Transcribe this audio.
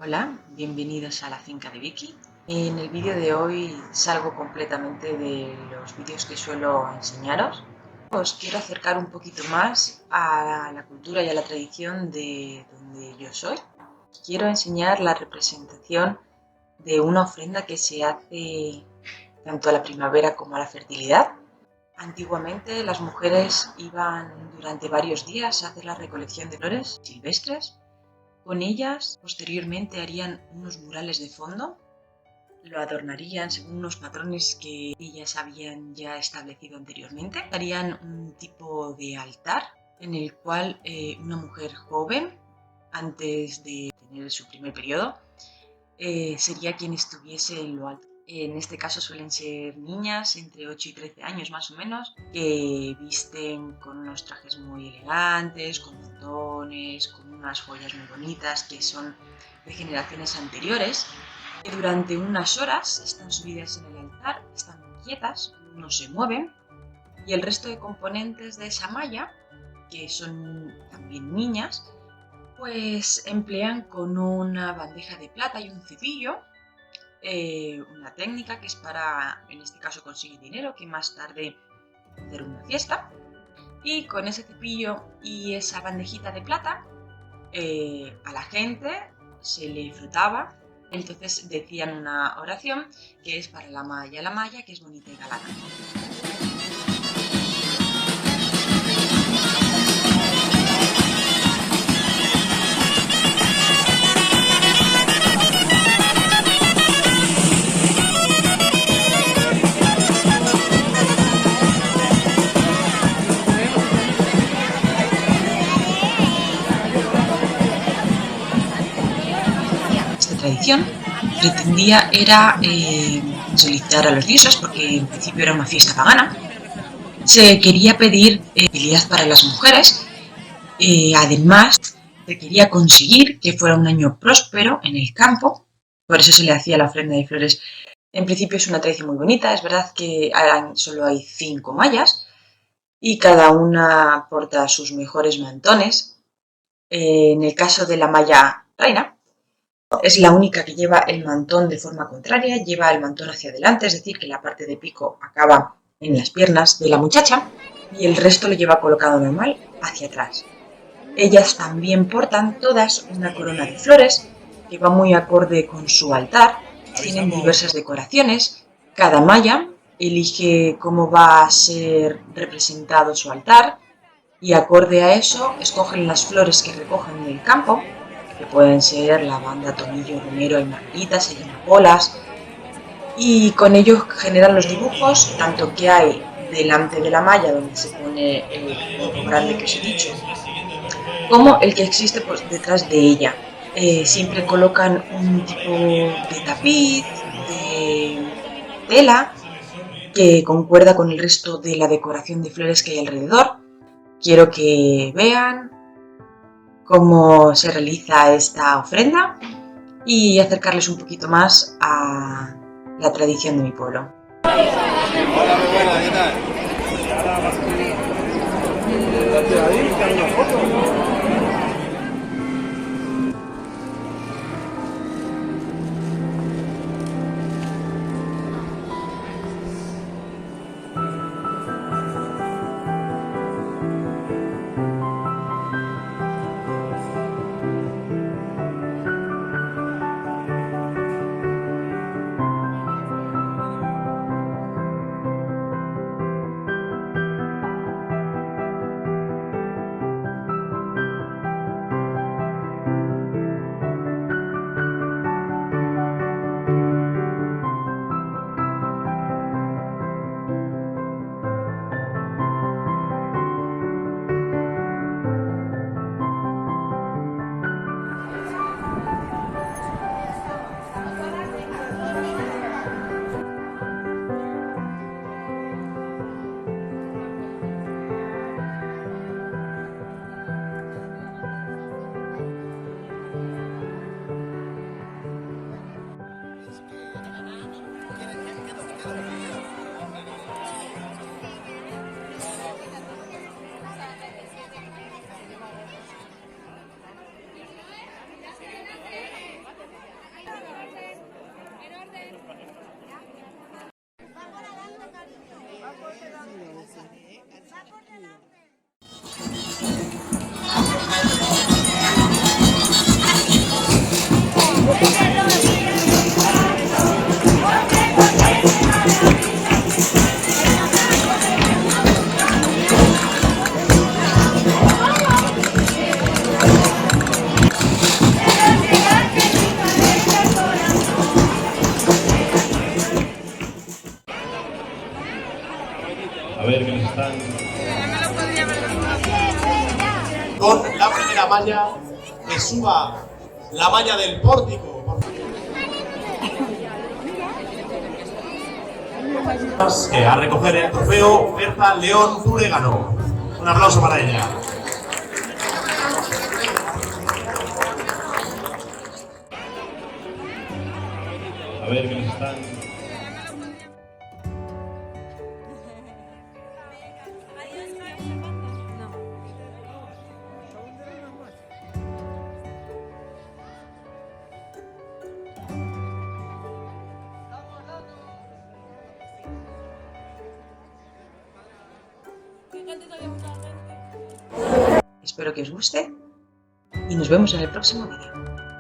Hola, bienvenidos a la finca de Vicky. En el vídeo de hoy salgo completamente de los vídeos que suelo enseñaros. Os quiero acercar un poquito más a la cultura y a la tradición de donde yo soy. Quiero enseñar la representación de una ofrenda que se hace tanto a la primavera como a la fertilidad. Antiguamente las mujeres iban durante varios días a hacer la recolección de flores silvestres. Con ellas, posteriormente harían unos murales de fondo, lo adornarían según unos patrones que ellas habían ya establecido anteriormente. Harían un tipo de altar en el cual una mujer joven, antes de tener su primer periodo, sería quien estuviese en lo alto. En este caso suelen ser niñas entre 8 y 13 años más o menos, que visten con unos trajes muy elegantes, con botones, con unas joyas muy bonitas que son de generaciones anteriores, que durante unas horas están subidas en el altar, están quietas, no se mueven, y el resto de componentes de esa malla, que son también niñas, pues emplean con una bandeja de plata y un cepillo una técnica que es para, en este caso, conseguir dinero, que más tarde hacer una fiesta. Y con ese cepillo y esa bandejita de plata, a la gente se le frotaba. Entonces decían una oración que es para la malla, que es bonita y galana. Esta tradición pretendía era solicitar a los dioses, porque en principio era una fiesta pagana. Se quería pedir fertilidad para las mujeres. Además, se quería conseguir que fuera un año próspero en el campo, por eso se le hacía la ofrenda de flores. En principio es una tradición muy bonita, es verdad que solo hay 5 mallas y cada una porta sus mejores mantones. En el caso de la malla reina, es la única que lleva el mantón de forma contraria, lleva el mantón hacia adelante, es decir, que la parte de pico acaba en las piernas de la muchacha y el resto lo lleva colocado normal hacia atrás. Ellas también portan todas una corona de flores que va muy acorde con su altar. Tienen diversas decoraciones. Cada malla elige cómo va a ser representado su altar y acorde a eso escogen las flores que recogen en el campo, que pueden ser lavanda, tomillo, romero, hay margaritas, hay amapolas, y con ellos generan los dibujos, tanto que hay delante de la malla donde se pone el punto grande que os he dicho, como el que existe pues, detrás de ella. Siempre colocan un tipo de tapiz, de tela, que concuerda con el resto de la decoración de flores que hay alrededor. Quiero que vean cómo se realiza esta ofrenda y acercarles un poquito más a la tradición de mi pueblo. Hola, muy buena, ¿qué tal? malla, que suba la malla del pórtico. A recoger el trofeo Berta León Túregano. Un aplauso para ella. A ver qué nos están. Espero que os guste y nos vemos en el próximo vídeo.